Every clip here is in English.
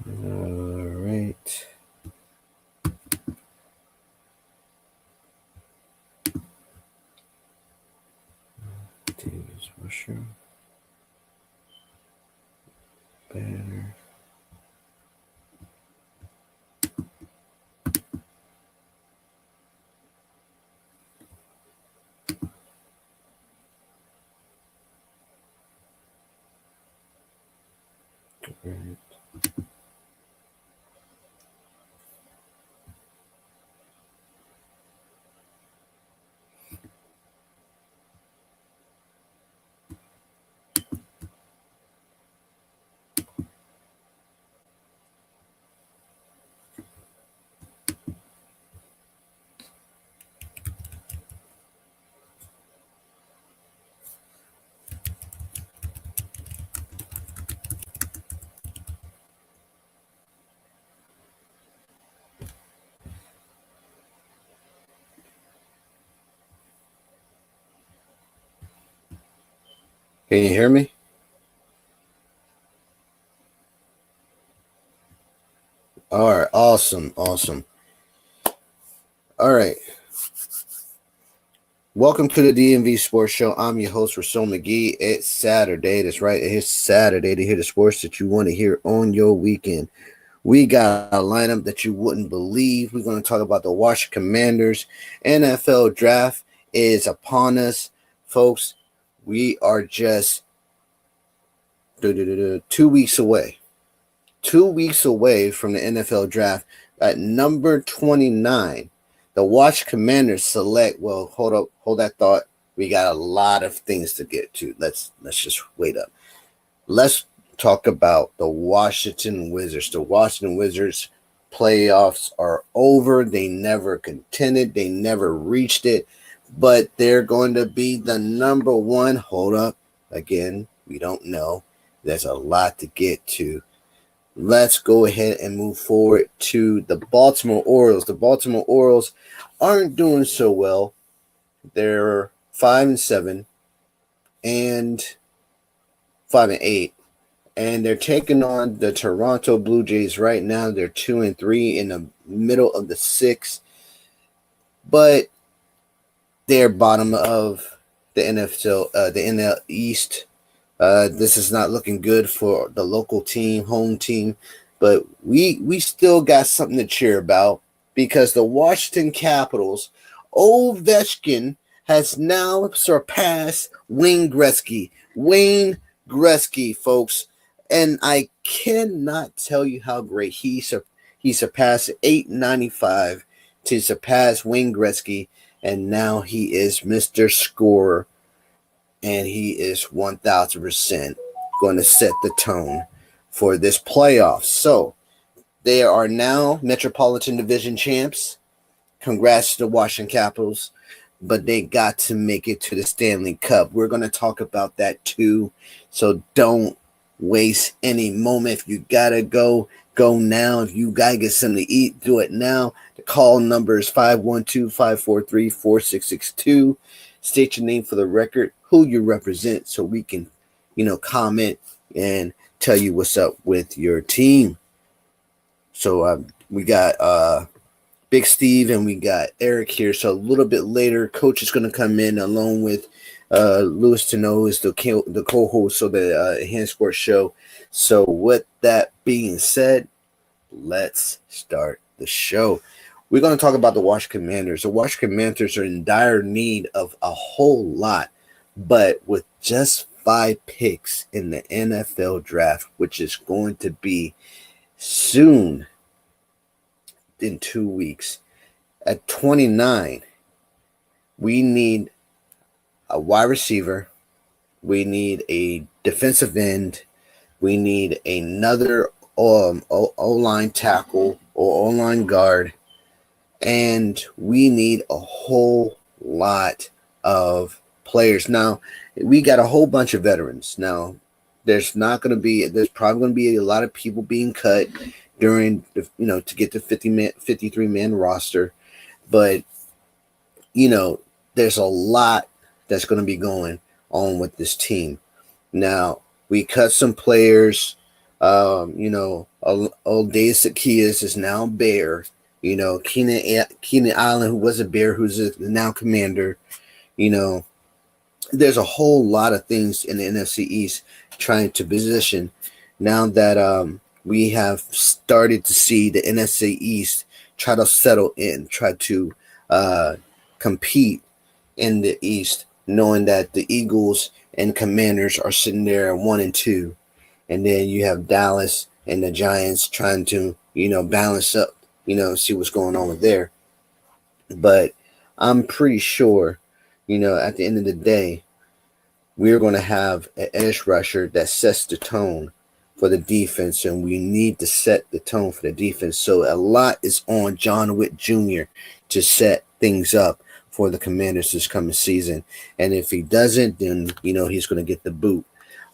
All right. Davis Rusher. Banner. Great. Can you hear me? All right. Awesome. Awesome. All right. Welcome to the DMV Sports Show. I'm your host, Rasul McGee. It's Saturday. That's right. It's Saturday to hear the sports that you want to hear on your weekend. We got a lineup that you wouldn't believe. We're going to talk about the Washington Commanders. NFL draft is upon us, folks. We are just 2 weeks away. 2 weeks away from the NFL draft. At number 29, the Washington Commanders select. Well, hold that thought. We got a lot of things to get to. Let's just wait up. Let's talk about the Washington Wizards. The Washington Wizards playoffs are over. They never contended. They never reached it. But they're going to be the number one. Hold up. Again, we don't know. There's a lot to get to. Let's go ahead and move forward to the Baltimore Orioles. The Baltimore Orioles aren't doing so well. They're 5-7 and 5-8. And they're taking on the Toronto Blue Jays right now. They're 2-3 in the middle of the sixth. But they're bottom of the NFL, the NL East. This is not looking good for the local team, home team. But we still got something to cheer about because the Washington Capitals, Ovechkin, has now surpassed Wayne Gretzky. Wayne Gretzky, folks. And I cannot tell you how great he surpassed 895 to surpass Wayne Gretzky, and now he is Mr. Scorer, and he is 1,000% going to set the tone for this playoff. So they are now Metropolitan Division champs. Congrats to the Washington Capitals, but they got to make it to the Stanley Cup. We're going to talk about that too, so don't waste any moment. If you gotta go now. If you gotta get something to eat, do it now. The call number is 512-543-4662. State your name for the record, who you represent, so we can, comment and tell you what's up with your team. So we got Big Steve and we got Eric here. So a little bit later, Coach is going to come in along with Louis Tano is the co-host of the Hand Sports Show. So with that being said, let's start the show. We're going to talk about the Washington Commanders. The Washington Commanders are in dire need of a whole lot, but with just 5 picks in the NFL draft, which is going to be soon in 2 weeks, at 29, we need a wide receiver, we need a defensive end, we need another O-line tackle or O-line guard, and we need a whole lot of players. Now, we got a whole bunch of veterans. Now, there's probably going to be a lot of people being cut during the, to get the 53-man roster, but there's a lot that's going to be going on with this team. Now, we cut some players, a Old Dave Zacchaeus is now Bear. You know, Keenan Allen, who was a Bear, who's now Commander. You know, there's a whole lot of things in the NFC East trying to position. Now that we have started to see the NFC East try to settle in, try to compete in the East, knowing that the Eagles and Commanders are sitting there at 1-2, and then you have Dallas and the Giants trying to, balance up, see what's going on with there. But I'm pretty sure, at the end of the day, we're going to have an edge rusher that sets the tone for the defense, and we need to set the tone for the defense. So a lot is on John Witt Jr. to set things up for the Commanders this coming season. And if he doesn't, then, he's going to get the boot.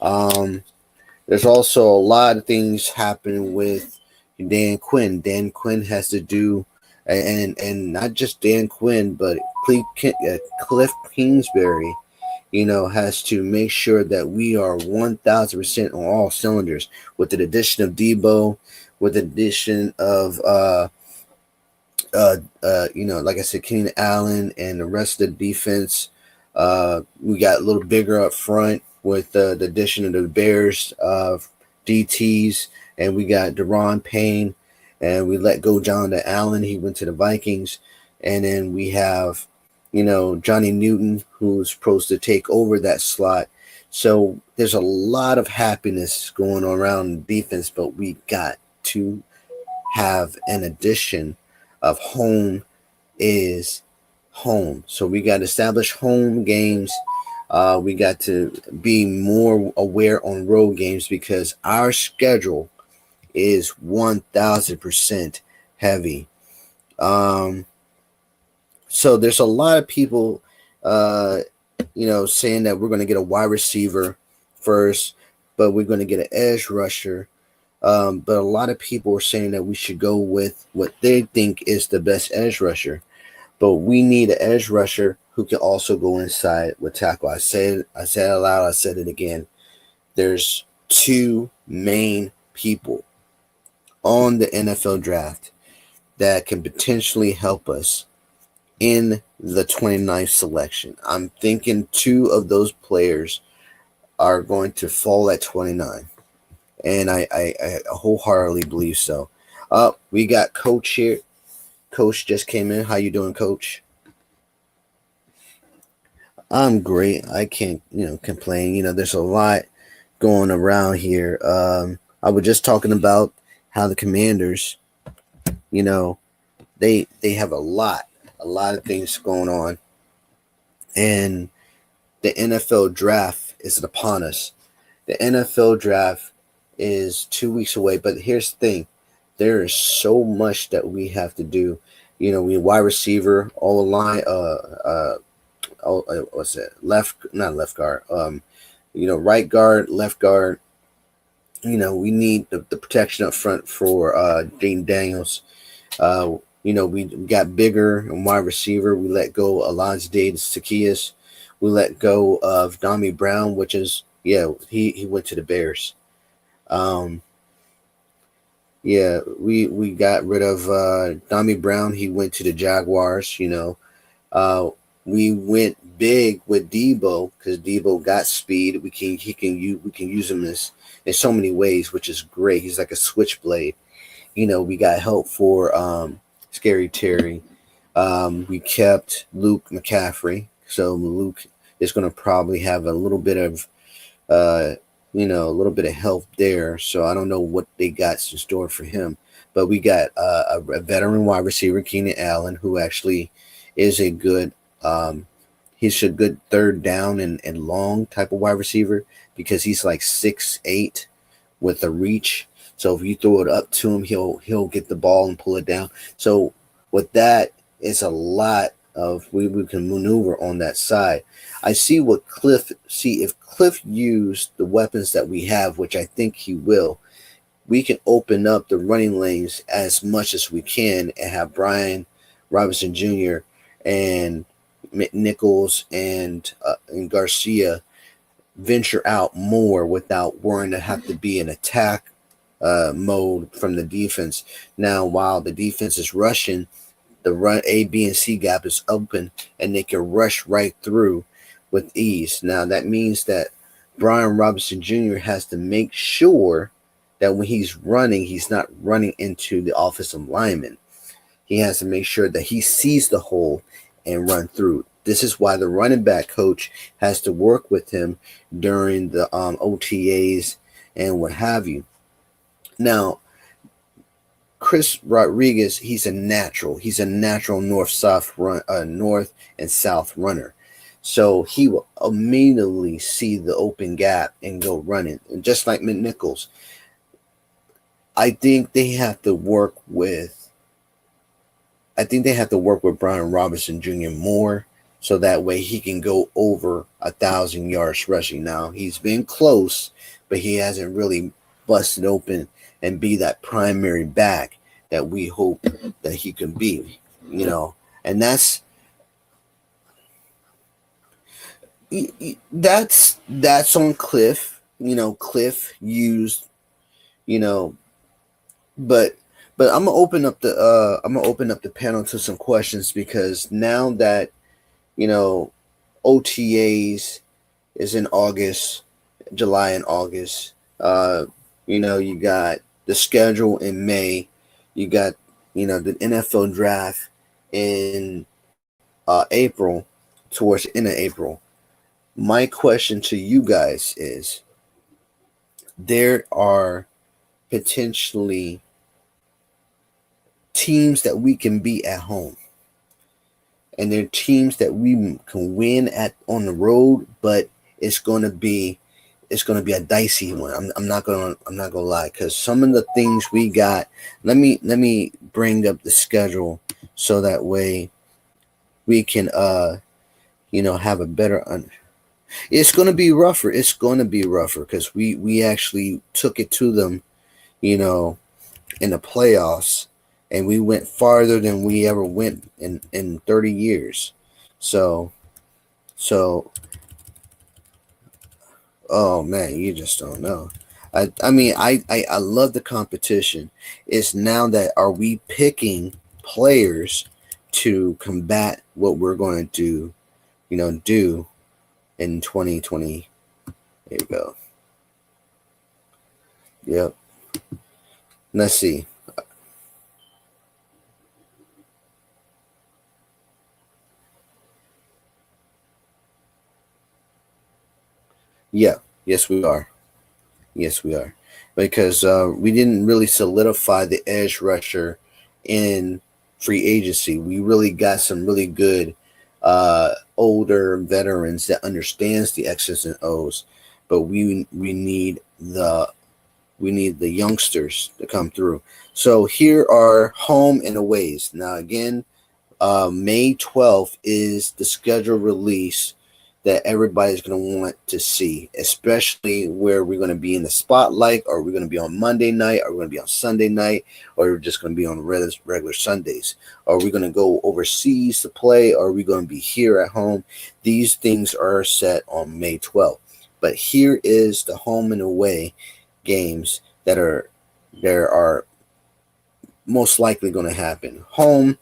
There's also a lot of things happening with Dan Quinn. Dan Quinn has to do, and not just Dan Quinn, but Cliff Kingsbury, has to make sure that we are 1,000% on all cylinders with the addition of Debo, with the addition of, like I said, Keenan Allen and the rest of the defense. We got a little bigger up front with the addition of the Bears DTs, and we got Deron Payne, and we let go Jonathan Allen. He went to the Vikings, and then we have, Johnny Newton, who's supposed to take over that slot. So there's a lot of happiness going on around defense, but we got to have an addition of home is home. So we got to establish home games. We got to be more aware on road games because our schedule is 1,000% heavy. So there's a lot of people, saying that we're going to get a wide receiver first, but we're going to get an edge rusher. But a lot of people are saying that we should go with what they think is the best edge rusher. But we need an edge rusher who can also go inside with tackle. I said it aloud. I said it again. There's two main people on the NFL draft that can potentially help us in the 29th selection. I'm thinking two of those players are going to fall at 29. And I wholeheartedly believe so. We got Coach here. Coach just came in. How you doing, Coach? I'm great. I can't, complain. There's a lot going around here. I was just talking about how the Commanders, they have a lot of things going on, and the NFL draft is upon us. The NFL draft is 2 weeks away, but here's the thing: there is so much that we have to do. We wide receiver, all the line, what's it? Not left guard. Right guard, left guard. We need the protection up front for Jaden Daniels. We got bigger and wide receiver. We let go Alonzo Davis Zacchaeus. We let go of Dami Brown, which is, he went to the Bears. We got rid of Dami Brown. He went to the Jaguars. We went big with Debo because Debo got speed. We can use him in so many ways, which is great. He's like a switchblade. We got help for Scary Terry. We kept Luke McCaffrey, so Luke is going to probably have a little bit of help there. So I don't know what they got in store for him, but we got a veteran wide receiver, Keenan Allen, who actually is a good he's a good third down and long type of wide receiver because he's like 6'8" with a reach. So if you throw it up to him, he'll get the ball and pull it down. So with that, it's a lot of we can maneuver on that side. I see if Cliff used the weapons that we have, which I think he will, we can open up the running lanes as much as we can and have Brian Robinson Jr. and Nichols and Garcia venture out more without worrying to have to be an attack mode from the defense. Now, while the defense is rushing, the run A, B, and C gap is open, and they can rush right through with ease. Now, that means that Brian Robinson Jr. has to make sure that when he's running, he's not running into the offensive lineman. He has to make sure that he sees the hole and run through. This is why the running back coach has to work with him during the OTAs and what have you. Now, Chris Rodriguez, he's a natural. He's a natural north-south run, north and south runner. So he will immediately see the open gap and go running. And just like McNichols, I think they have to work with Brian Robinson Jr. more, so that way he can go over 1,000 yards rushing. Now, he's been close, but he hasn't really busted open and be that primary back that we hope that he can be, and that's on Cliff. Cliff used, but I'm gonna open up the panel to some questions, because now that OTAs is in August, July and August. You got the schedule in May. You got the NFL draft in April, towards the end of April. My question to you guys is: there are potentially teams that we can beat at home, and they're teams that we can win on the road, but it's going to be a dicey one. I'm not gonna lie, because some of the things we got. Let me bring up the schedule so that way we can have a better. It's going to be rougher. It's going to be rougher because we actually took it to them, in the playoffs, and we went farther than we ever went in 30 years. So, oh man, you just don't know. I love the competition. It's now that, are we picking players to combat what we're going to do in 2020. There you go. Yep. Let's see. Yeah. Yes, we are. Yes, we are. Because we didn't really solidify the edge rusher in free agency. We really got some really good older veterans that understands the X's and O's, but we need the youngsters to come through. So here are home and aways. Now again, May 12th is the schedule release that everybody's going to want to see, especially where we're going to be in the spotlight. Are we going to be on Monday night? Are we going to be on Sunday night? Or are we just going to be on regular Sundays? Are we going to go overseas to play? Or are we going to be here at home? These things are set on May 12th. But here is the home and away games that are most likely going to happen. Home,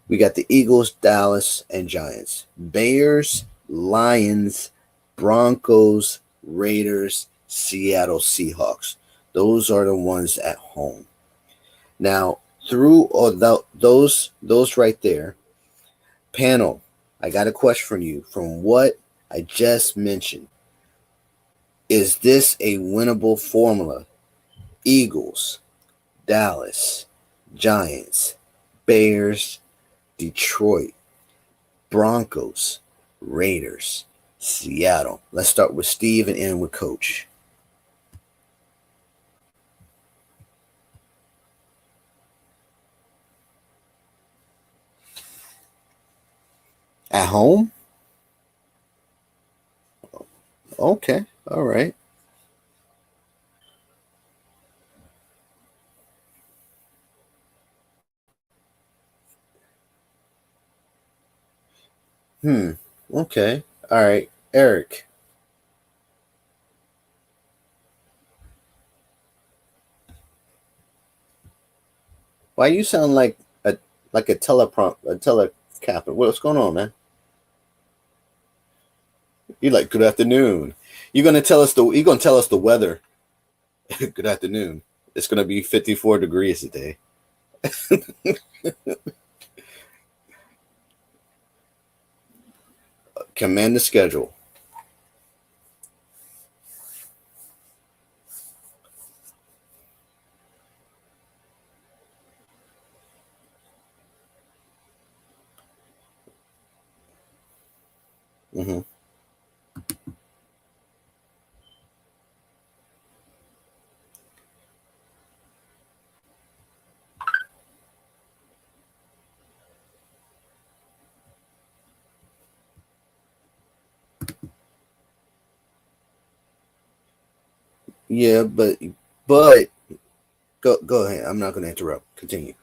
we got the Eagles, Dallas, and Giants. Bears, Lions, Broncos, Raiders, Seattle Seahawks. Those are the ones at home. Now, through those right there, panel, I got a question for you. From what I just mentioned, is this a winnable formula? Eagles, Dallas, Giants, Bears, Detroit, Broncos, Raiders, Seattle. Let's start with Steve and end with Coach. At home? Okay. All right. Okay. All right. Eric. Why you sound like a teleprompt, a telecapper? What's going on, man? You like good afternoon. You're gonna tell us the weather. Good afternoon. It's gonna be 54 degrees today. Command the schedule. Hmm. Yeah, but go ahead. I'm not gonna interrupt. Continue.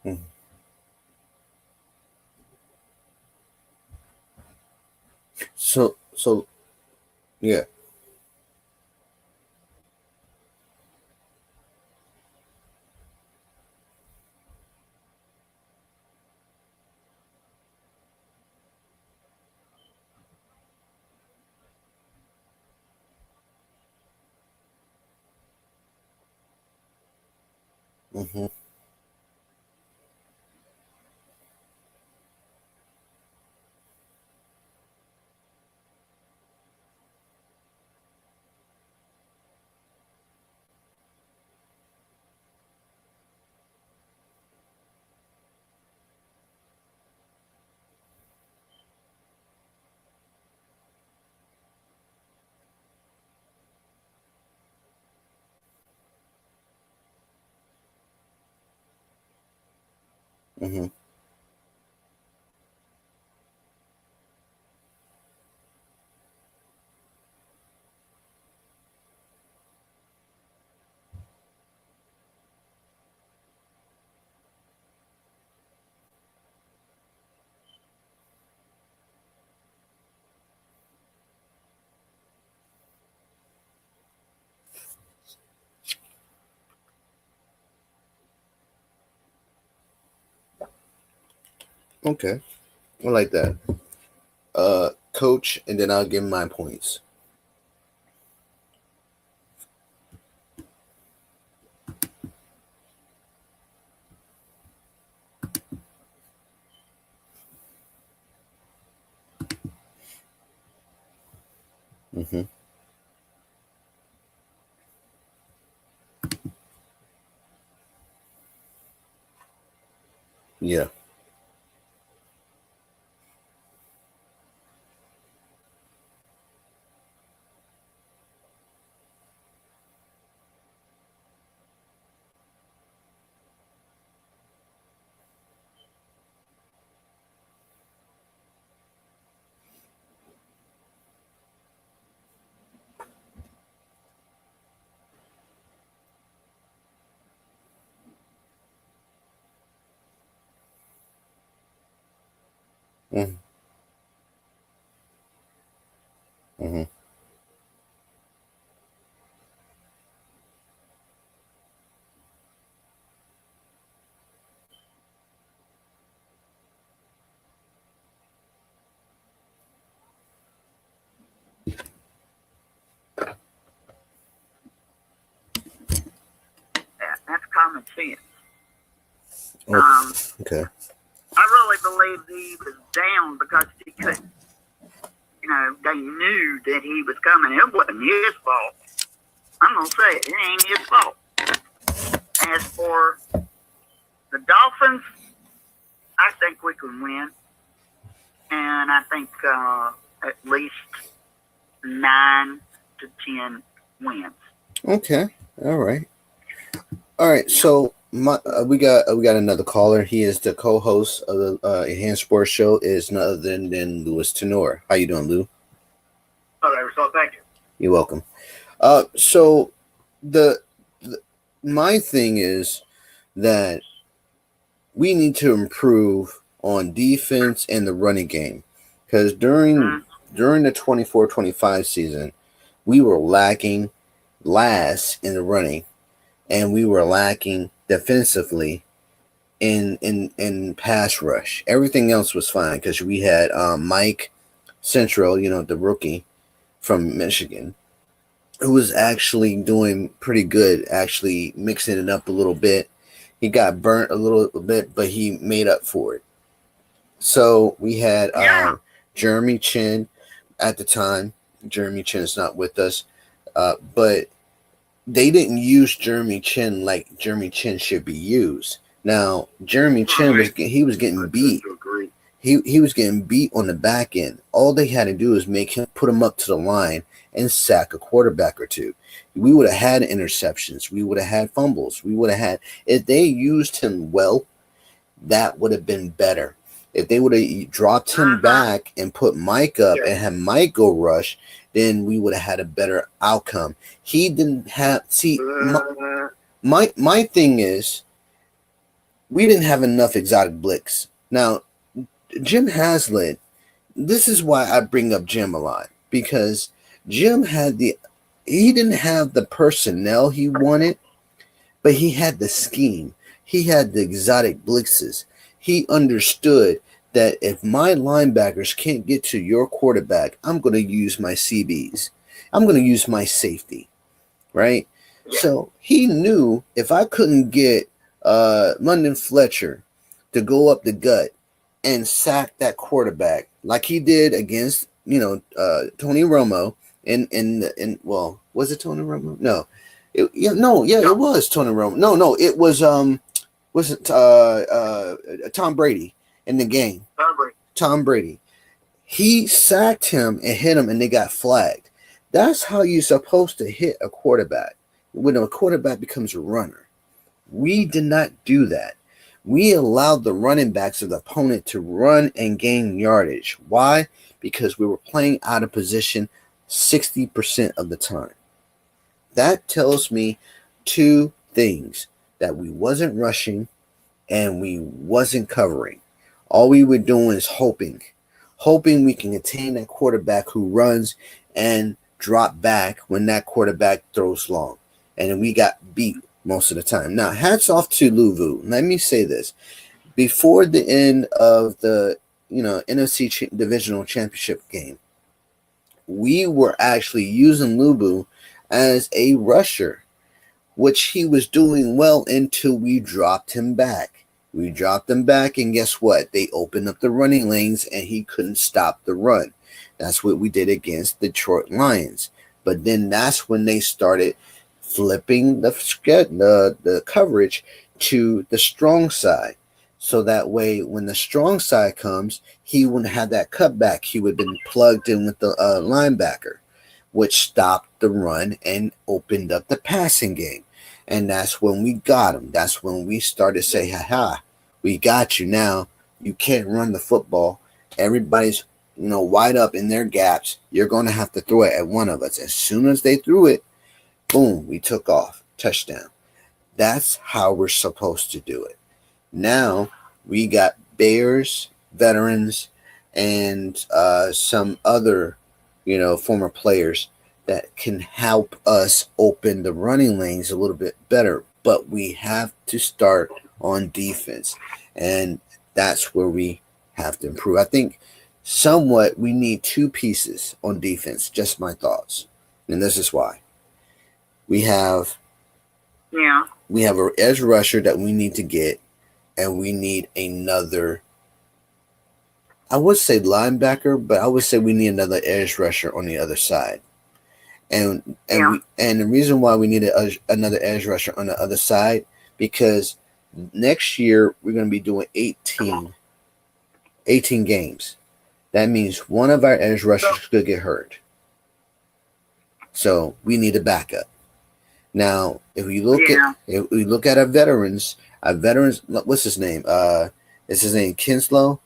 Hmm. So yeah. Hmm. Hmm. Okay, I like that. Coach, and then I'll give my points. Hmm. Yeah. Hmm. Hmm. common sense. Okay. I really believe he was down because he couldn't. They knew that he was coming. It wasn't his fault. I'm going to say it. It ain't his fault. As for the Dolphins, I think we can win. And I think at least 9 to 10 wins. Okay. All right. So we got another caller. He is the co-host of the Enhanced Sports Show. Is none other than Louis Tenor. How you doing, Lou? Hello, so thank you. You're welcome. So my thing is that we need to improve on defense and the running game, because during the 24-25 season, we were lacking last in the running, and we were lacking defensively in pass rush. Everything else was fine because we had Mike Central, the rookie from Michigan, who was actually doing pretty good, actually mixing it up a little bit. He got burnt a little bit, but he made up for it. So we had Jeremy Chin at the time. Jeremy Chin is not with us, but they didn't use Jeremy Chin like Jeremy Chin should be used. Now, Jeremy Chin was getting beat. He was getting beat on the back end. All they had to do is put him up to the line and sack a quarterback or two. We would have had interceptions. We would have had fumbles. We would have had, if they used him well, that would have been better. If they would have dropped him back and put Mike up and had Mike go rush, then we would have had a better outcome. He didn't have, my thing is, we didn't have enough exotic blitz. Now, Jim Haslett, this is why I bring up Jim a lot, because Jim he didn't have the personnel he wanted, but he had the scheme. He had the exotic blitzes. He understood that if my linebackers can't get to your quarterback, I'm going to use my CBs. I'm going to use my safety, right? Yeah. So he knew if I couldn't get London Fletcher to go up the gut and sack that quarterback like he did against, Tony Romo well, was it Tony Romo? No. It was Tony Romo. No, it was Tom Brady in the game. Tom Brady. He sacked him and hit him, and they got flagged. That's how you're supposed to hit a quarterback when a quarterback becomes a runner. We did not do that. We allowed the running backs of the opponent to run and gain yardage. Why? Because we were playing out of position 60% of the time. That tells me two things: that we wasn't rushing and we wasn't covering. All we were doing is hoping we can contain that quarterback who runs and drop back when that quarterback throws long. And then we got beat most of the time. Now, hats off to Louvu. Let me say this. Before the end of the NFC Divisional Championship game, we were actually using Louvu as a rusher, which he was doing well until we dropped him back. We dropped him back, and guess what? They opened up the running lanes, and he couldn't stop the run. That's what we did against the Detroit Lions. But then that's when they started flipping the coverage to the strong side. So that way, when the strong side comes, he wouldn't have that cutback. He would have been plugged in with the linebacker, which stopped the run and opened up the passing game. And that's when we got him. That's when we started to say, ha, we got you now. You can't run the football. Everybody's, wide up in their gaps. You're going to have to throw it at one of us. As soon as they threw it, boom, we took off. Touchdown. That's how we're supposed to do it. Now we got Bears, veterans, and some other, former players that can help us open the running lanes a little bit better. But we have to start on defense, and that's where we have to improve. I think somewhat we need two pieces on defense. Just my thoughts, and this is why. We have Yeah. We have an edge rusher that we need to get, and we need another. I would say linebacker, but I would say we need another edge rusher on the other side. And the reason why we need another edge rusher on the other side, because next year we're going to be doing 18 games. That means one of our edge rushers could get hurt. So we need a backup. Now, if we look at our veterans, what's his name? Is his name Kinslow?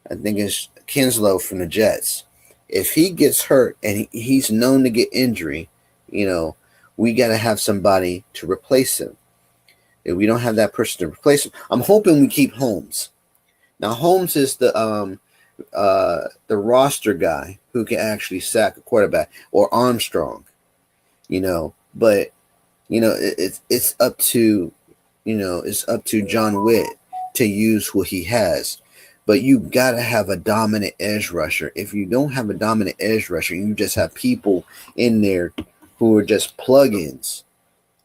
I think it's Kinslow from the Jets. If he gets hurt and he's known to get injury, we got to have somebody to replace him. If we don't have that person to replace him, I'm hoping we keep Holmes. Now, Holmes is the roster guy who can actually sack a quarterback, or Armstrong, but it's up to John Witt to use what he has. But you got to have a dominant edge rusher. If you don't have a dominant edge rusher, you just have people in there who are just plug-ins,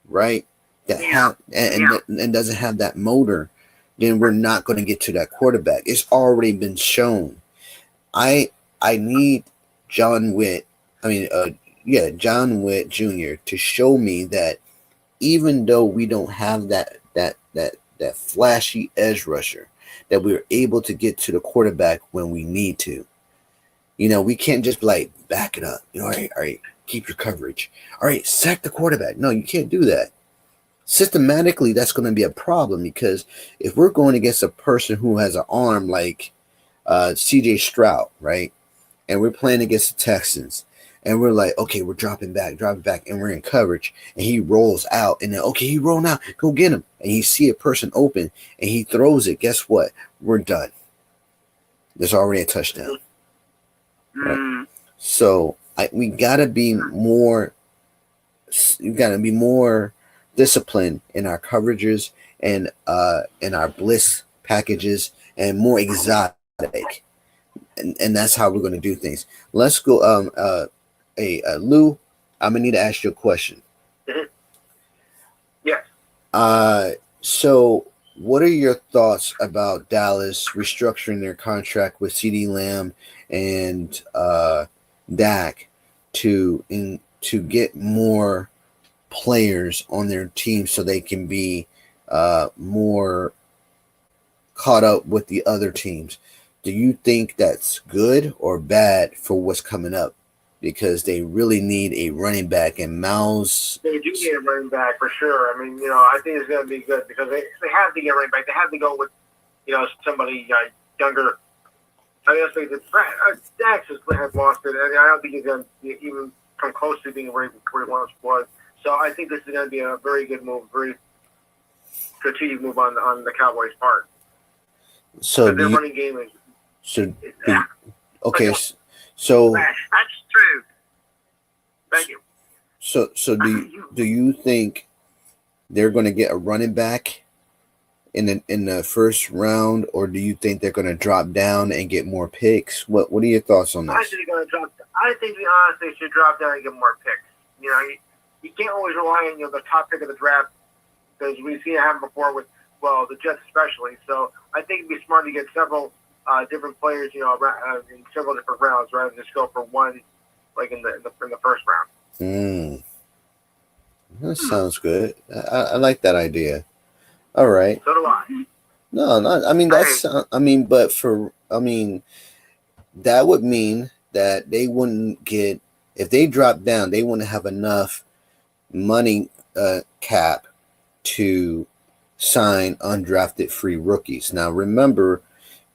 right? And doesn't have that motor, then we're not going to get to that quarterback. It's already been shown. I need John Witt Jr. to show me that even though we don't have that flashy edge rusher, that we're able to get to the quarterback when we need to. We can't just back it up. All right, keep your coverage. All right, sack the quarterback. No, you can't do that. Systematically, that's going to be a problem, because if we're going against a person who has an arm like C.J. Stroud, right, and we're playing against the Texans, and we're like, okay, we're dropping back, and we're in coverage, and he rolls out, and then, okay, he rolled out, go get him, and you see a person open, and he throws it, guess what? We're done. There's already a touchdown. Right? So we gotta be more. You gotta be more disciplined in our coverages and in our blitz packages, and more exotic, and that's how we're going to do things. Let's go. Lou, I'm gonna need to ask you a question. Yes. So what are your thoughts about Dallas restructuring their contract with CeeDee Lamb and Dak to get more players on their team so they can be more caught up with the other teams? Do you think that's good or bad for what's coming up? Because they really need a running back, and Miles. They do need a running back for sure. I mean, I think it's going to be good, because they have to get a running back. They have to go with, somebody younger. I think Dax has lost it, and I don't think he's going to even come close to being where he once was. So I think this is going to be a very good move, very strategic move on the Cowboys' part. So their running game is. Okay. So that's true. Thank you. So do you think they're going to get a running back in the first round, or do you think they're going to drop down and get more picks? What are your thoughts on this? I think they're going to drop. I think they honestly should drop down and get more picks. You can't always rely on the top pick of the draft, because we've seen it happen before with the Jets especially. So I think it'd be smart to get several different players, in several different rounds, rather than just go for one, like in the first round. That sounds good. I like that idea. All right. So do I. No, I mean that would mean that they wouldn't get, if they drop down, they wouldn't have enough money cap to sign undrafted free rookies. Now remember,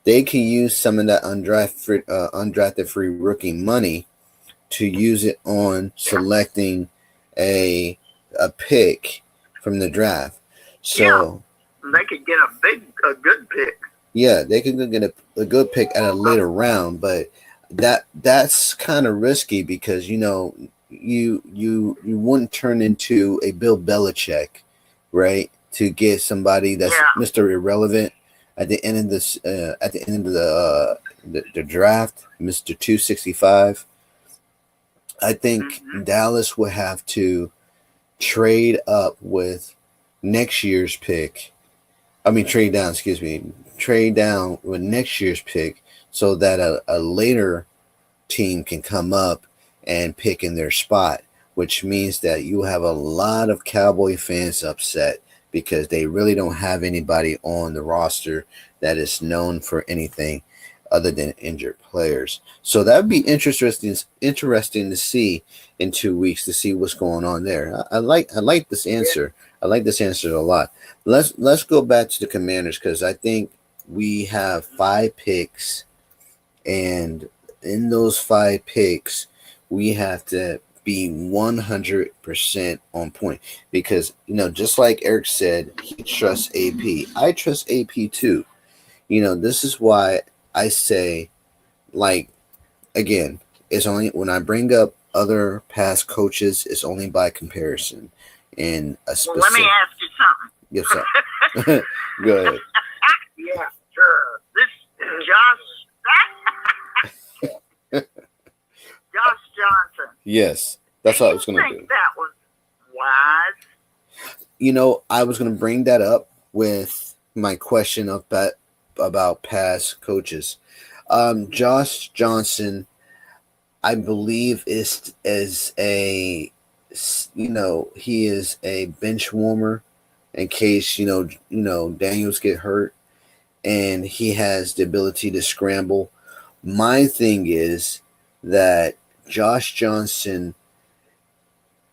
they can use some of that undrafted free rookie money to use it on selecting a pick from the draft. So they could get a good pick. Yeah, they can get a good pick at a later round, but that's kind of risky, because you wouldn't turn into a Bill Belichick, right? To get somebody that's Mr. Irrelevant at the end of this the draft, Mr. 265. I think Dallas will have to trade up with next year's pick. Trade down, excuse me. Trade down with next year's pick so that a later team can come up and pick in their spot, which means that you have a lot of Cowboy fans upset because they really don't have anybody on the roster that is known for anything other than injured players. So that would be interesting to see in 2 weeks to see what's going on there. I like this answer. I like this answer a lot. Let's go back to the Commanders because I think we have 5 picks, and in those 5 picks, we have to be 100% on point because, just like Eric said, he trusts AP. I trust AP too. This is why I say, again, it's only when I bring up other past coaches, it's only by comparison. In a specific. Well, let me ask you something. Yes, sir. Go ahead. Yeah, sure. This Josh Johnson. Yes, that's what I was going to do. Think that was wise? I was going to bring that up with my question about past coaches. Josh Johnson, I believe, is a he is a bench warmer in case Daniels get hurt, and he has the ability to scramble. My thing is that Josh Johnson,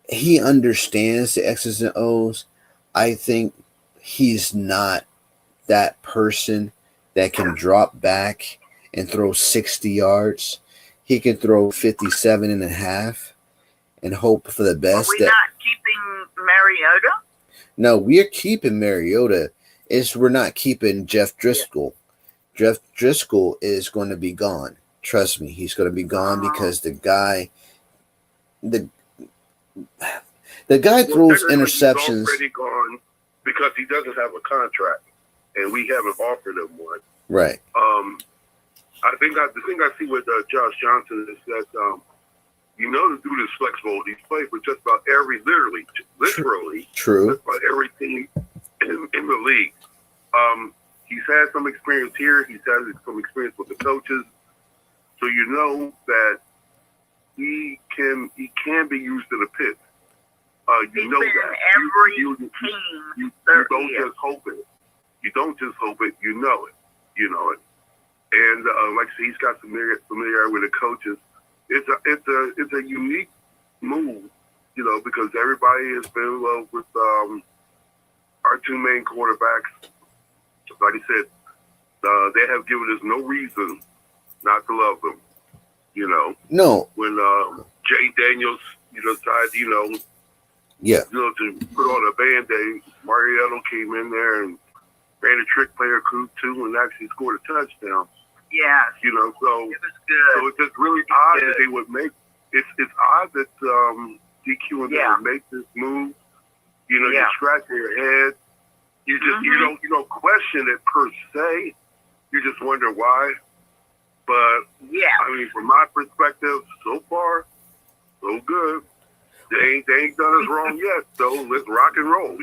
he understands the X's and O's. I think he's not that person that can drop back and throw 60 yards. He can throw 57 and a half and hope for the best. Are we not keeping Mariota? No, we are keeping Mariota. We're not keeping Jeff Driscoll. Jeff Driscoll is going to be gone. Trust me, he's going to be gone because the guy throws interceptions. He's already gone because he doesn't have a contract, and we haven't offered him one. Right. I think the thing I see with Josh Johnson is that the dude is flexible. He's played for just about literally, True. just about every team in the league. He's had some experience here. He's had some experience with the coaches, so that he can be used in a pit. He's been that every you team. you don't just hope it. You don't just hope it. You know it. And like I said, he's got familiarity with the coaches. It's a unique move, because everybody has been in love with our 2 main quarterbacks. Like I said, they have given us no reason not to love them. No. When Jay Daniels, decided, to put on a Band-Aid, Mariota came in there and ran a trick player coup too, and actually scored a touchdown. Yeah. So it was good. So it's just really odd that they would make. It's odd that DQ and they would make this move. You scratch your head. You just you don't question it per se. You just wonder why. But from my perspective, so far, so good. They ain't done us wrong yet. So let's rock and roll.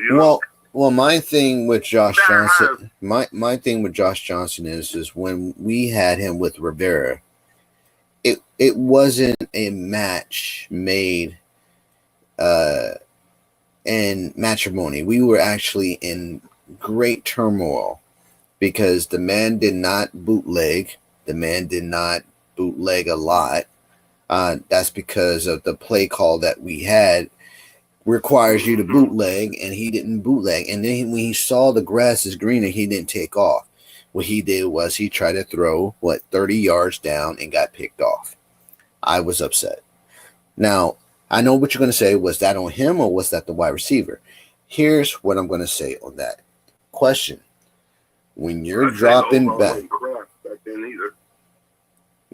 Well, my thing with Josh Johnson, my thing with Josh Johnson is when we had him with Rivera, it wasn't a match made in matrimony. We were actually in great turmoil because the man did not bootleg. The man did not bootleg a lot. That's because of the play call that we had requires you to bootleg, and he didn't bootleg. And then when he saw the grass is greener, he didn't take off. What he did was he tried to throw 30 yards down and got picked off. I was upset. Now, I know what you're going to say. Was that on him or was that the wide receiver? Here's what I'm going to say on that question. When you're dropping back,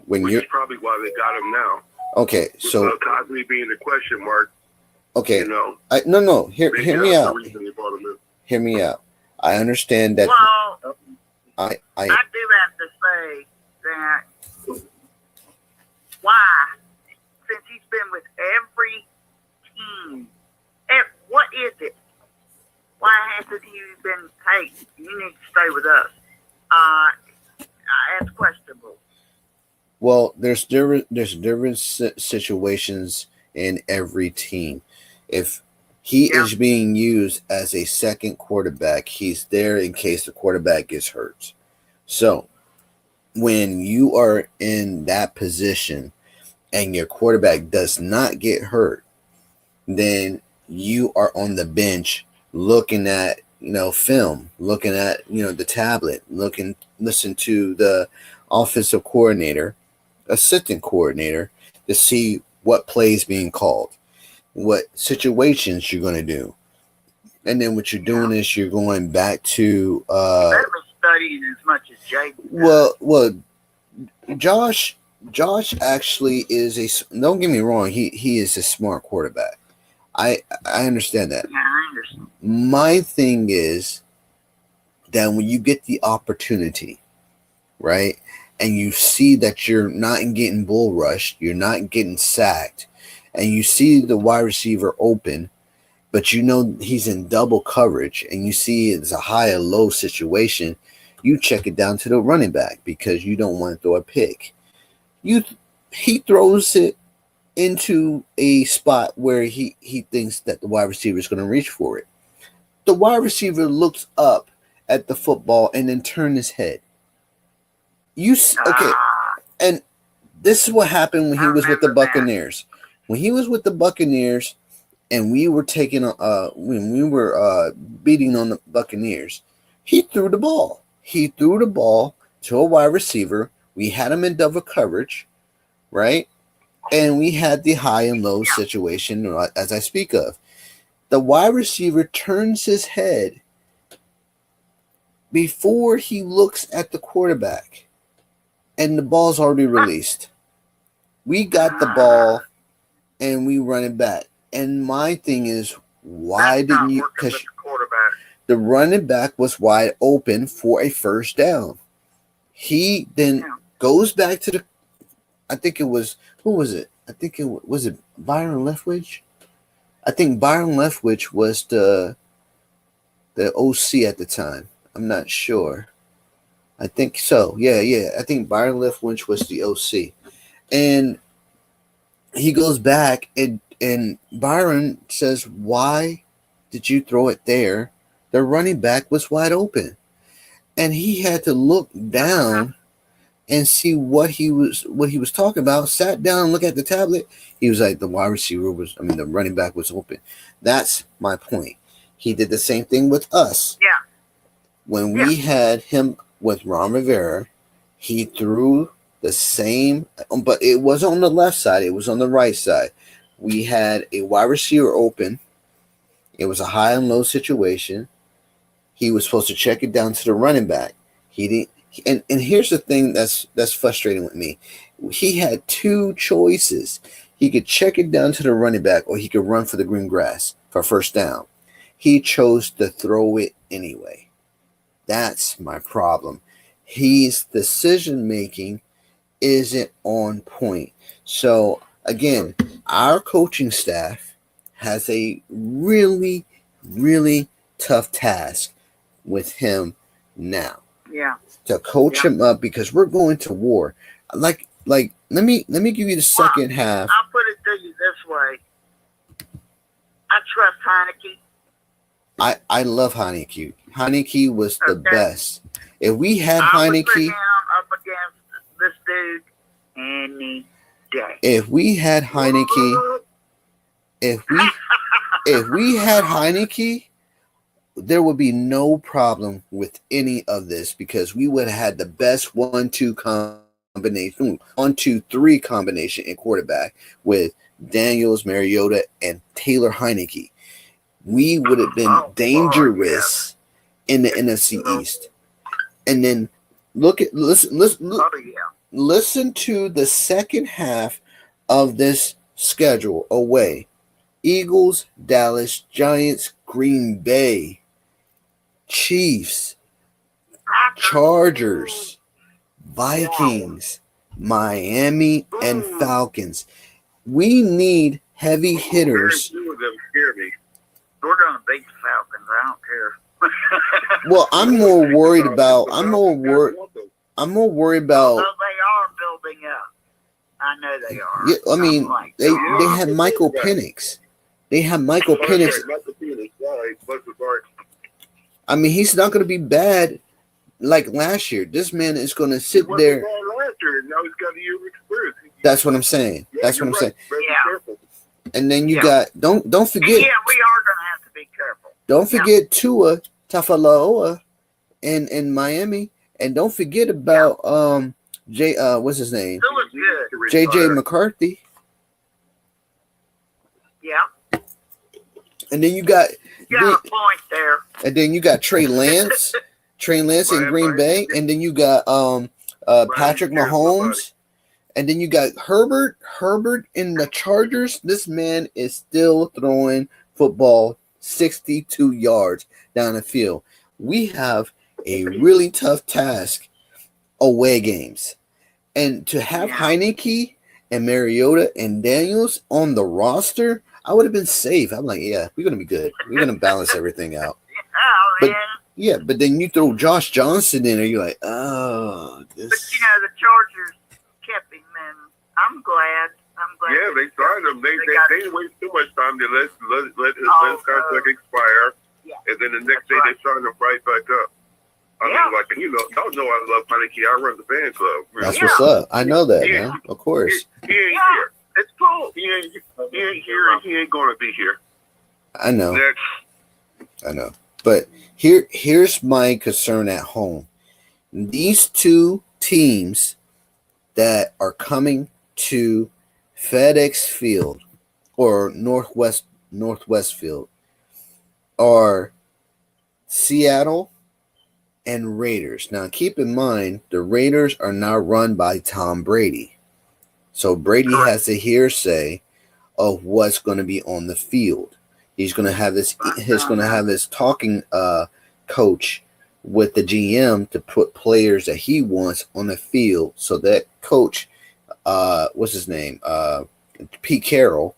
which is probably why they got him now. Okay, so Cosby being the question mark. Okay, no. Hear me out. Hear me out. I understand that. Well, I do have to say that why, since he's been with every team, What is it? Why hasn't he been, hey, you need to stay with us? That's questionable. Well, there's different situations in every team. If he is being used as a second quarterback, he's there in case the quarterback gets hurt. So when you are in that position and your quarterback does not get hurt, then you are on the bench looking at film, looking at the tablet, listen to the offensive coordinator, assistant coordinator, to see what plays being called, what situations you're going to do. And then what you're doing is you're going back to you better be studying as much as Jake. Well, Josh actually is don't get me wrong, he is a smart quarterback. I understand that. Yeah, I understand. My thing is that when you get the opportunity, right, and you see that you're not getting bull rushed, you're not getting sacked, and you see the wide receiver open, but he's in double coverage, and you see it's a high or low situation, you check it down to the running back because you don't want to throw a pick. He throws it into a spot where he thinks that the wide receiver is going to reach for it. The wide receiver looks up at the football and then turns his head. Okay, and this is what happened when he was with the Buccaneers. When he was with the Buccaneers, and we were beating on the Buccaneers, he threw the ball. He threw the ball to a wide receiver. We had him in double coverage, right? And we had the high and low situation, as I speak of. The wide receiver turns his head before he looks at the quarterback, and the ball's already released. We got the ball, and we run it back. And my thing is, why didn't you? Because the running back was wide open for a first down. He then goes back to the. I think it was, who was it? I think it was Byron Leftwich. I think Byron Leftwich was the OC at the time. I'm not sure. I think so. Yeah. I think Byron Leftwich was the OC, and he goes back and Byron says, "Why did you throw it there? The running back was wide open," and he had to look down and see what he was talking about. Sat down and looked at the tablet. He was like, the running back was open. That's my point. He did the same thing with us. Yeah. When we had him with Ron Rivera, he threw the same, but it wasn't on the left side. It was on the right side. We had a wide receiver open. It was a high and low situation. He was supposed to check it down to the running back. He didn't. And here's the thing that's frustrating with me. He had two choices. He could check it down to the running back, or he could run for the green grass for first down. He chose to throw it anyway. That's my problem. His decision making isn't on point. So again, our coaching staff has a really, really tough task with him now. Yeah. To coach him up, because we're going to war. Like let me give you the second half. I'll put it to you this way. I trust Heineke. I love Heineke. Heineke was the best. If we had Heineke, I would up against this dude any day. If we had Heineke, if we had Heineke, there would be no problem with any of this, because we would have had the best 1-2 combination, 1-2-3 combination in quarterback with Daniels, Mariota, and Taylor Heineke. We would have been dangerous in the NFC East. And then listen to the second half of this schedule away. Eagles, Dallas, Giants, Green Bay, Chiefs, Chargers, Vikings, Miami, and Falcons. We need heavy hitters. Two of them scare me. We're going to beat the Falcons. I don't care. Well, I'm more worried about. I'm more worried about. Although they are building up. I know they are. Yeah, I mean, they have Michael Penix. They have Michael Penix. I mean, he's not going to be bad like last year. This man is going to sit there. Last year, now he's got a year of experience. That's what I'm saying. That's what I'm saying. Yeah. And then you got don't forget. Yeah, we are going to have to be careful. Don't forget Tua Tagovailoa in Miami, and don't forget about what's his name? Tua's good. JJ McCarthy. Yeah. And then you got You got a point there. and then you got Trey Lance in Green Bay, and then you got Patrick Mahomes, and then you got Herbert in the Chargers. This man is still throwing football 62 yards down the field. We have a really tough task away games, and to have Heineke and Mariota and Daniels on the roster, I would have been safe. I'm like, yeah, we're gonna be good. We're gonna balance everything out. Oh, But man. yeah, but then you throw Josh Johnson in there, you're like, oh, this. But, you know, the Chargers kept him, and I'm glad. Yeah, they signed him. They didn't waste too much time. They let his contract expire, and then the next day they signed him right back up. I mean, like, you know, y'all know I love Heineke. I run the fan club. That's what's up. I know that, man. Of course. He ain't here. It's cool. He ain't here, and he ain't gonna be here. I know. Next. I know. But here's my concern at home. These two teams that are coming to FedEx Field or Northwest Field are Seattle and Raiders. Now keep in mind the Raiders are now run by Tom Brady. So Brady has a hearsay of what's going to be on the field. He's going to have this. He's going to have this talking coach with the GM to put players that he wants on the field. So that coach, what's his name, Pete Carroll,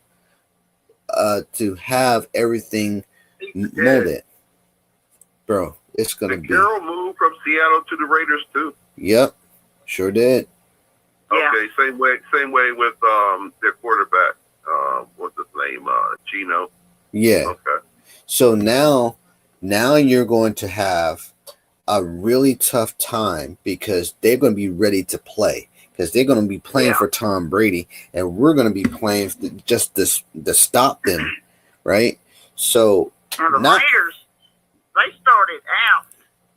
to have everything molded. Bro, it's going to be. Carroll moved from Seattle to the Raiders too. Yep, sure did. Okay, same way with their quarterback. What's his name? Gino. Yeah. Okay. So now you're going to have a really tough time because they're going to be ready to play because they're going to be playing for Tom Brady, and we're going to be playing just to stop them, right? So now the Raiders, they started out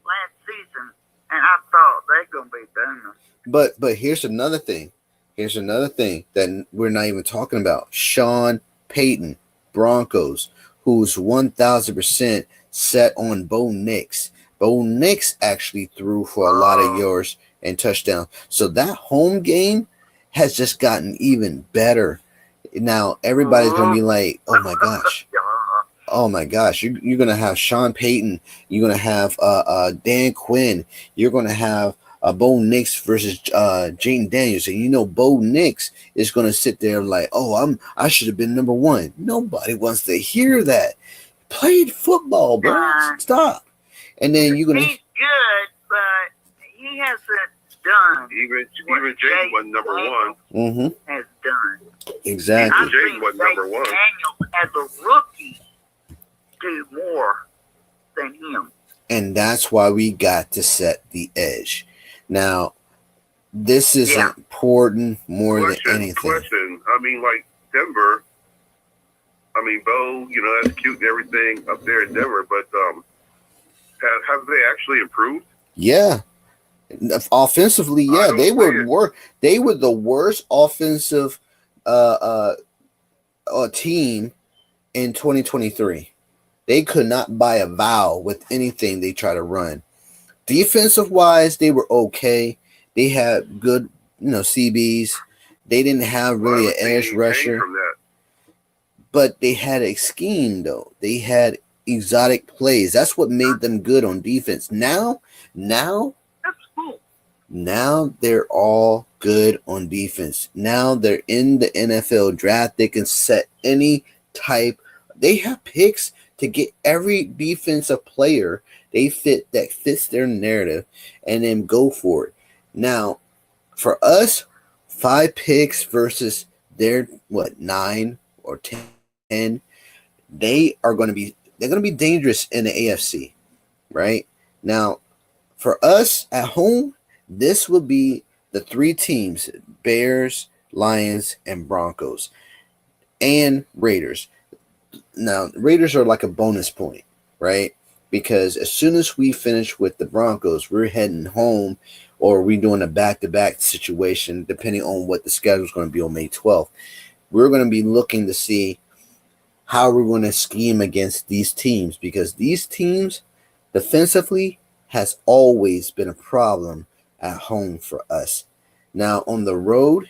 last season, and I thought they're going to be done. But here's another thing. Here's another thing that we're not even talking about. Sean Payton, Broncos, who's 1,000% set on Bo Nix. Bo Nix actually threw for a lot of yards and touchdowns. So that home game has just gotten even better. Now everybody's going to be like, oh my gosh. Oh my gosh. You're going to have Sean Payton. You're going to have Dan Quinn. You're going to have Bo Nix versus Jaden Daniels, and you know Bo Nix is going to sit there like, "Oh, I should have been number one." Nobody wants to hear that. Played football, bro. Stop. And then you're gonna. He's good, but he hasn't done. Even Jaden wasn't number one. Mm-hmm. Has done Exactly. Jaden wasn't number one. Daniel as a rookie do more than him, and that's why we got to set the edge. Now, this is important more than anything. Question. I mean, like Denver. I mean, Bo, you know, that's cute and everything up there in Denver, but have they actually improved? Yeah. Offensively, yeah, they were the worst offensive team in 2023. They could not buy a vowel with anything they try to run. Defensive wise, they were okay. They had good, CBs. They didn't have really an edge rusher. But they had a scheme, though. They had exotic plays. That's what made them good on defense. Now they're all good on defense. Now they're in the NFL draft. They can set any type. They have picks to get every defensive player they fit that fits their narrative and then go for it. Now, for us, 5 picks versus their 9 or 10, they're going to be dangerous in the AFC, right? Now, for us at home, this would be the 3 teams: Bears, Lions, and Broncos, and Raiders. Now, Raiders are like a bonus point, right? Because as soon as we finish with the Broncos, we're heading home, or we're doing a back-to-back situation, depending on what the schedule is going to be on May 12th. We're going to be looking to see how we're going to scheme against these teams, because these teams defensively has always been a problem at home for us. Now, on the road,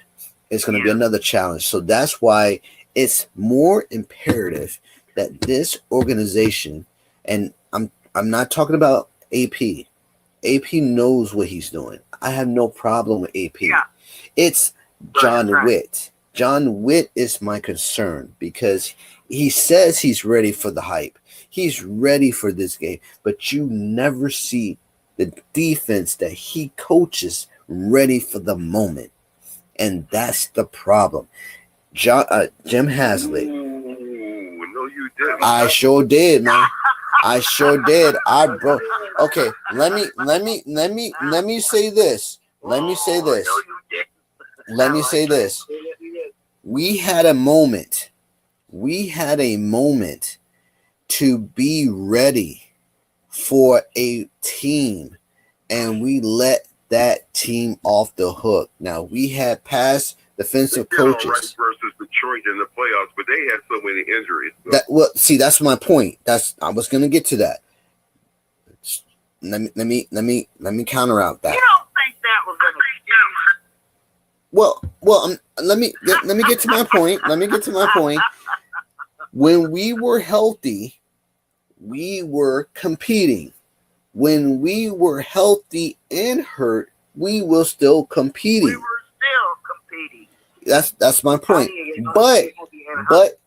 it's going to be another challenge. So that's why it's more imperative that this organization, and I'm not talking about AP. AP knows what he's doing. I have no problem with AP. Yeah. It's John Witt. John Witt is my concern, because he says he's ready for the hype. He's ready for this game, but you never see the defense that he coaches ready for the moment. And that's the problem. Jim Haslett. Ooh, no, you didn't. I sure did, man. I sure did. I broke. Okay, let me say this. Let me say this. Let me say this. We had a moment. We had a moment to be ready for a team, and we let that team off the hook. Now, we had past defensive coaches versus Detroit in the playoffs, but they had so many injuries. So. That's my point. I was going to get to that. Let me counter out that. You don't think that was an excuse? Well, let me get to my point. Let me get to my point. When we were healthy, we were competing. When we were healthy and hurt, we were still competing. We were still competing. That's my point. But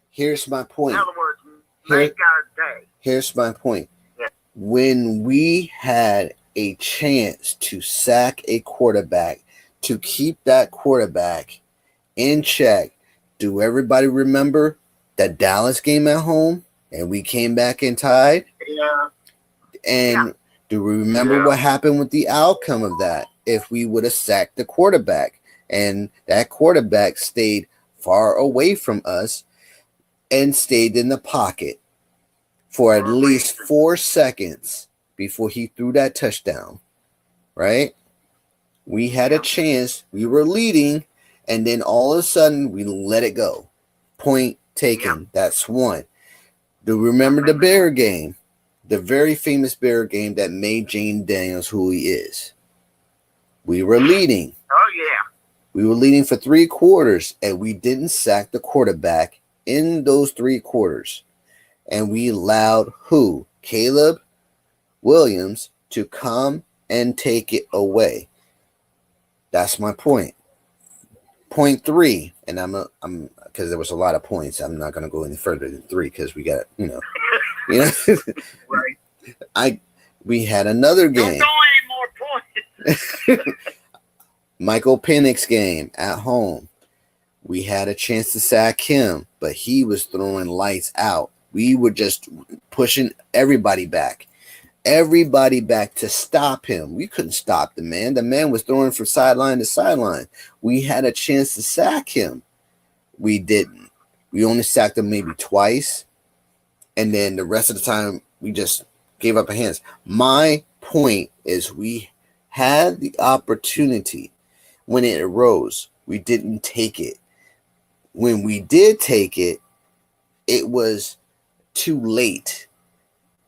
here's my point. In other words, make our day. Here's my point. Yeah. When we had a chance to sack a quarterback, to keep that quarterback in check, do everybody remember the Dallas game at home and we came back and tied? Yeah. And do we remember what happened with the outcome of that? If we would have sacked the quarterback and that quarterback stayed far away from us and stayed in the pocket for at least 4 seconds before he threw that touchdown, right? We had a chance. We were leading, and then all of a sudden we let it go. Point taken. That's one. Do you remember the Bear game? The very famous Bear game that made Jane Daniels who he is. We were leading. Oh, yeah. We were leading for 3 quarters, and we didn't sack the quarterback in those 3 quarters. And we allowed who? Caleb Williams to come and take it away. That's my point. Point 3, and I'm because there was a lot of points. I'm not going to go any further than 3 because we got, Right. We had another game. Don't go any more points. Michael Penix game at home. We had a chance to sack him, but he was throwing lights out. We were just pushing everybody back to stop him. We couldn't stop the man. The man was throwing from sideline to sideline. We had a chance to sack him. We didn't. We only sacked him maybe twice. And then the rest of the time, we just gave up our hands. My point is we had the opportunity when it arose. We didn't take it. When we did take it, it was too late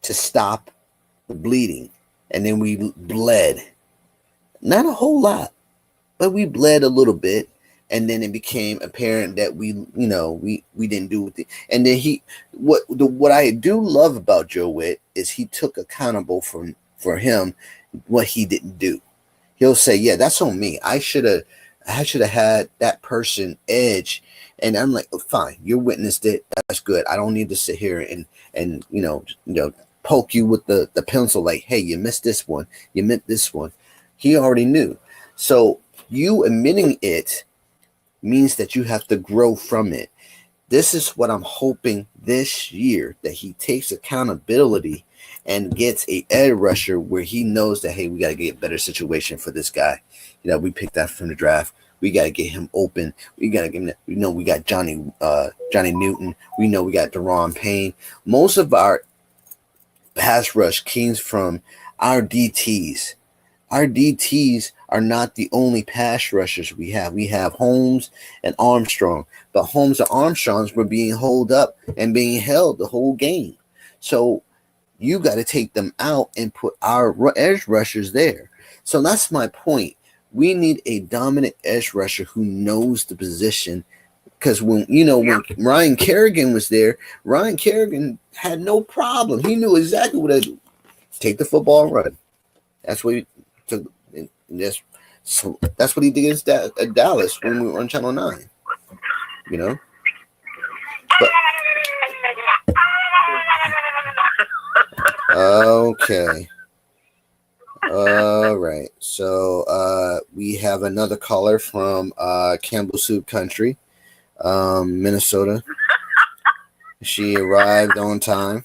to stop the bleeding. And then we bled. Not a whole lot, but we bled a little bit. And then it became apparent that we didn't do it. And then what I do love about Joe Witt is he took accountable for him what he didn't do. He'll say, yeah, that's on me. I should have I should have had that person edge. And I'm like, oh, fine, you witnessed it. That's good. I don't need to sit here and poke you with the pencil like, hey, you missed this one. You meant this one. He already knew. So you admitting it means that you have to grow from it. This is what I'm hoping this year, that he takes accountability and gets a edge rusher where he knows that, hey, we got to get a better situation for this guy. We picked that from the draft. We got to get him open. We got to get him. We got Johnny Newton. We know we got Deron Payne. Most of our pass rush came from our DTs. Our DTs are not the only pass rushers we have. We have Holmes and Armstrong, but Holmes and Armstrongs were being holed up and being held the whole game. So you got to take them out and put our edge rushers there. So that's my point. We need a dominant edge rusher who knows the position. Because when Ryan Kerrigan was there, Ryan Kerrigan had no problem. He knew exactly what to do. Take the football and run. That's what he took. That's what he did at Dallas when we were on Channel 9. But okay. All right. So we have another caller from Campbell Soup Country, Minnesota. She arrived on time.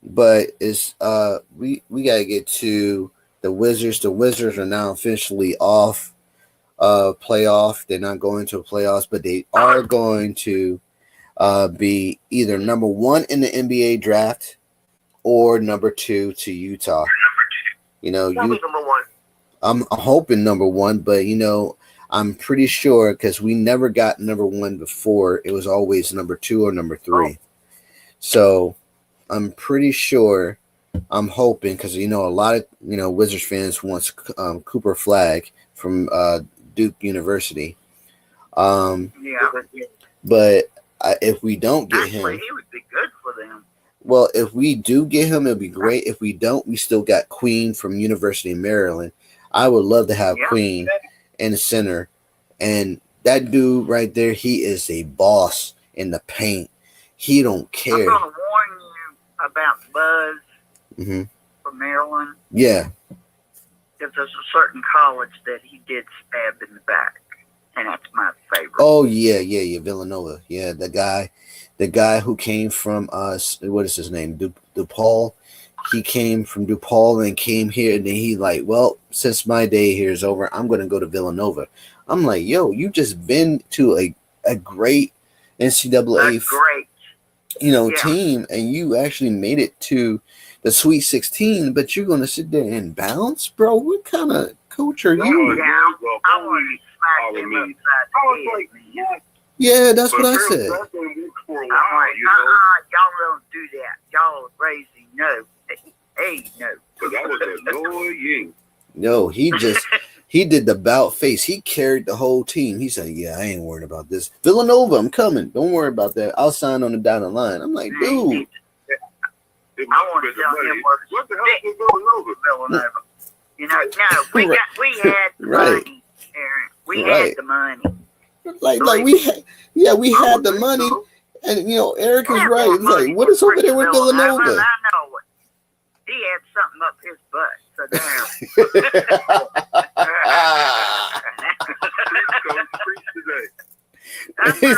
But it's we gotta get to the Wizards. The Wizards are now officially off playoff. They're not going to playoffs, but they are going to be either number 1 in the NBA draft or number 2 to Utah. Number 1. I'm hoping number 1, but I'm pretty sure because we never got number 1 before. It was always number 2 or number 3. So I'm pretty sure. I'm hoping because a lot of Wizards fans wants Cooper Flagg from Duke University. But if we don't get him, he would be good for them. Well, if we do get him, it'll be great. If we don't, we still got Queen from University of Maryland. I would love to have Queen in the center, and that dude right there, he is a boss in the paint. He don't care. I'm gonna warn you about Buzz from Maryland. Yeah. Because there's a certain college that he did stab in the back, and that's my favorite. Oh yeah, Villanova. Yeah, the guy who came from what is his name? DePaul. He came from DePaul and came here, and then he like, well, since my day here is over, I'm gonna go to Villanova. I'm like, yo, you just been to a great NCAA team, and you actually made it to the Sweet 16, but you're gonna sit there and bounce, bro? What kind of coach are you? I want to smack him upside the head. Yeah, that's what I said. Y'all don't do that. Y'all crazy. No. Hey, no. That was annoying. No, he did the bout face. He carried the whole team. He said, yeah, I ain't worried about this. Villanova, I'm coming. Don't worry about that. I'll sign on the dotted line. I'm like, dude. I want to tell him what the hell is Villanova? No, we had the money, Aaron. We had the money. We had the money, and Eric is right. It's like, what is over there with Villanova? I know it. He had something up his butt.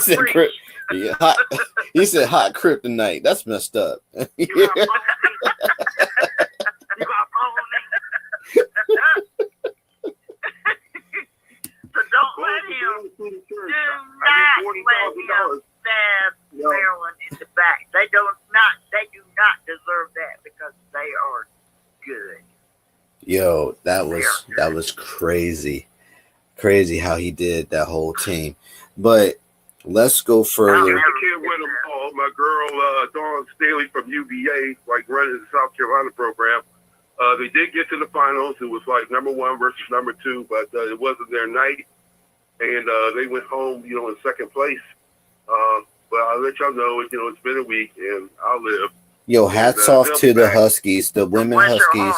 So he said hot kryptonite. That's messed up. So don't let him. Do not let him stab Maryland in the back. They do not deserve that because they are good. Yo, that was crazy. Crazy how he did that whole team. But let's go further. I can't win them all. My girl, Dawn Staley from UVA, running the South Carolina program. They did get to the finals. It was number 1 versus number 2, but it wasn't their night. And they went home, in second place. But I'll let y'all know, it's been a week, and I'll live. Yo, hats off to the Huskies, the women Huskies.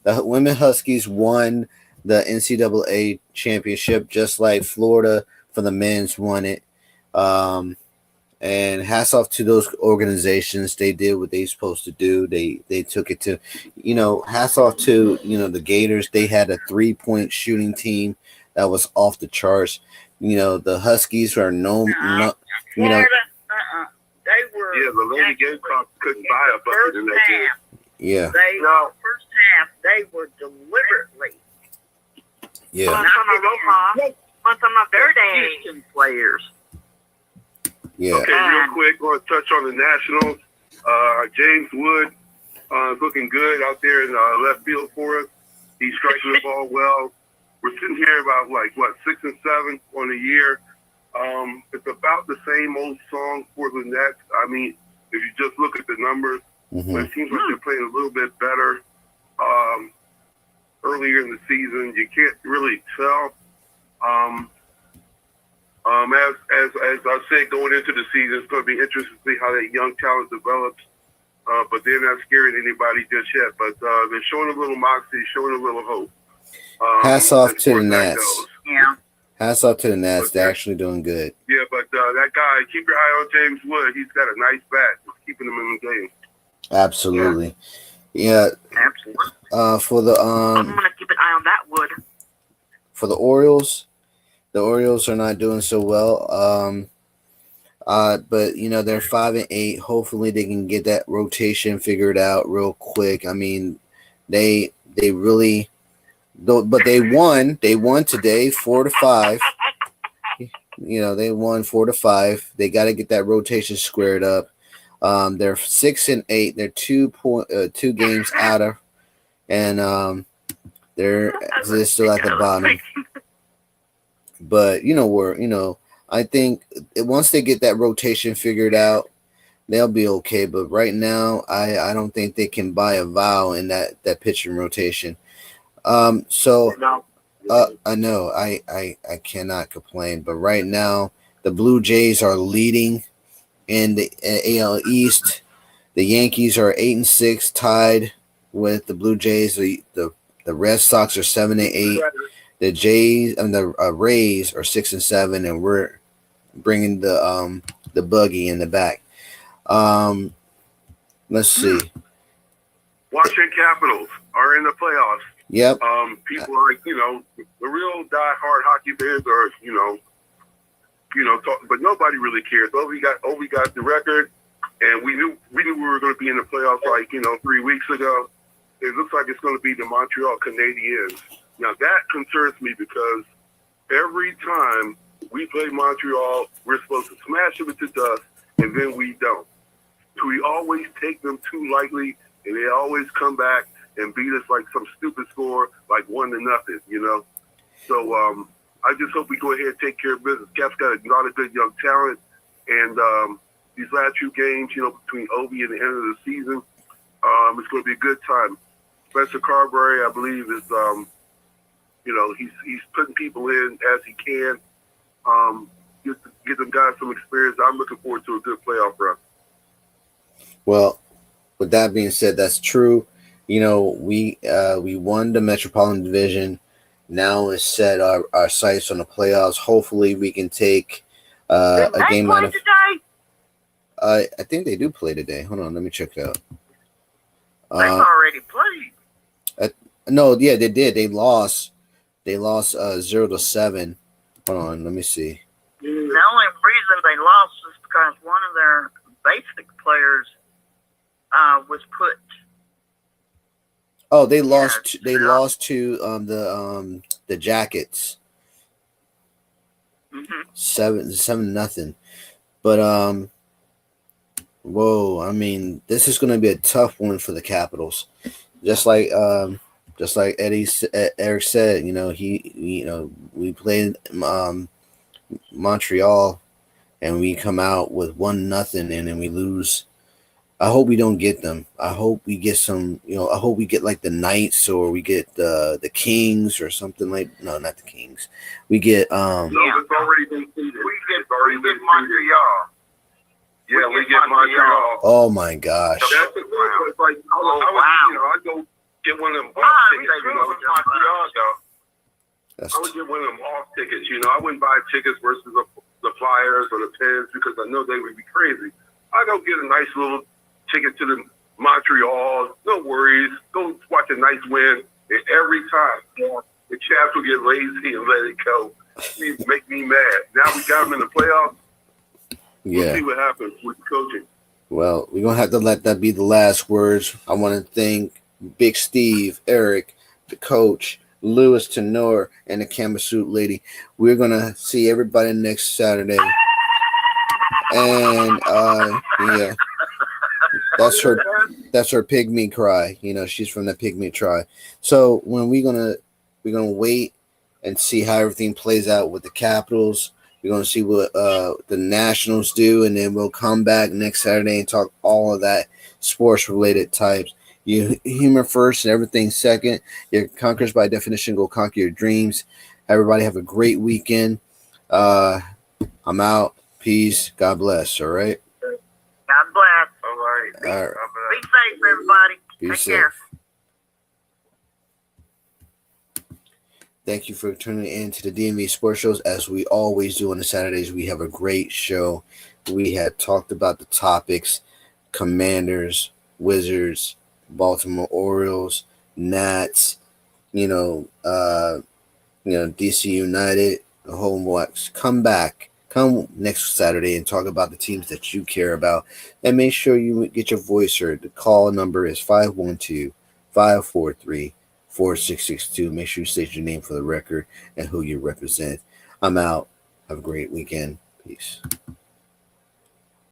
The women Huskies won the NCAA championship, just like Florida for the men's won it. And hats off to those organizations. They did what they supposed to do. They took it to, hats off to, the Gators. They had a 3-point shooting team that was off the charts. The Huskies are known, Florida, they were. Yeah, the Lady Gamecocks couldn't buy a bucket in that game. Yeah. First half, they were deliberately. Yeah. Not some of their Houston players. Yeah. Okay, real quick, going to touch on the Nationals. James Wood looking good out there in left field for us. He's striking the ball well. We're sitting here about 6 and 7 on the year. It's about the same old song for the Nets. I mean, if you just look at the numbers, it seems like they're playing a little bit better. Earlier in the season, you can't really tell. As I said, going into the season, it's going to be interesting to see how that young talent develops. But they're not scaring anybody just yet. But they're showing a little moxie, showing a little hope. Hats off to the Nats. Yeah. Hats off to the Nats. They're actually doing good. Yeah, but that guy, keep your eye on James Wood. He's got a nice bat. It's keeping him in the game. Absolutely. Yeah. Absolutely. For the I'm gonna keep an eye on that Wood. For the Orioles are not doing so well. But they're 5-8. Hopefully they can get that rotation figured out real quick. I mean, they really don't, but they won. They won today 4-5. They won 4-5. They got to get that rotation squared up. They're 6-8. They're 2 games out of, and they're still at the bottom. But I think once they get that rotation figured out, they'll be okay. But right now, I don't think they can buy a vowel in that pitching rotation. I know I cannot complain. But right now, the Blue Jays are leading in the AL East. The Yankees are 8-6, tied with the Blue Jays. The Red Sox are 7-8. The Jays and the Rays are 6-7, and we're bringing the buggy in the back. Let's see. Washington Capitals are in the playoffs. Yep. People are the real die-hard hockey fans are but nobody really cares. We got the record, and we knew we were going to be in the playoffs 3 weeks ago. It looks like it's going to be the Montreal Canadiens. Now, that concerns me because every time we play Montreal, we're supposed to smash them into dust, and then we don't. So we always take them too lightly, and they always come back and beat us like some stupid score, like 1-0, So I just hope we go ahead and take care of business. Cap's got a lot of good young talent, and these last 2 games, between Ovi and the end of the season, it's going to be a good time. Spencer Carberry, I believe, is he's putting people in as he can. Get them guys some experience. I'm looking forward to a good playoff run. Well, with that being said, that's true. We won the Metropolitan Division. Now it's set our sights on the playoffs. Hopefully we can take a game out of today? I think they do play today. Hold on, let me check it out. They've already played. No, yeah, they did. They lost 0-7. Hold on, let me see. The only reason they lost is because one of their basic players was put. Oh, they lost. They lost to the Jackets. 7-0. But whoa! I mean, this is going to be a tough one for the Capitals. Just like Eric said, we played Montreal, and we come out with 1-0, and then we lose. I hope we don't get them. I hope we get some. I hope we get like the Knights, or we get the Kings, or something like. No, not the Kings. We get. No, it's already been seeded. We get Montreal. Yeah, we get Montreal. Oh my gosh. That's the thing. It's like, I go get one of them. Montreal, though. I would get one of them off tickets. I wouldn't buy tickets versus the Flyers or the Pens because I know they would be crazy. I go get a nice little ticket to the Montreal. No worries. Go watch a nice win. And every time, the Chaps will get lazy and let it go. Make me mad. Now we got them in the playoffs. We'll see what happens with coaching. Well, we're going to have to let that be the last words. I want to thank Big Steve, Eric, the coach, Lewis, Tenor, and the camera suit lady. We're going to see everybody next Saturday. And, yeah, that's her pygmy cry. She's from the pygmy tribe. So when we're going to wait and see how everything plays out with the Capitals. We're going to see what the Nationals do, and then we'll come back next Saturday and talk all of that sports-related types. You humor first and everything second. Your conquerors by definition go conquer your dreams. Everybody have a great weekend. I'm out. Peace. God bless. All right? God bless. All right. Be safe, everybody. Take care. Thank you for tuning in to the DMV Sports Shows. As we always do on the Saturdays, we have a great show. We had talked about the topics, Commanders, Wizards, Baltimore Orioles, Nats, DC United, the whole works. Come next Saturday and talk about the teams that you care about. And make sure you get your voice heard. The call number is 512-543-4662. Make sure you state your name for the record and who you represent. I'm out. Have a great weekend. Peace.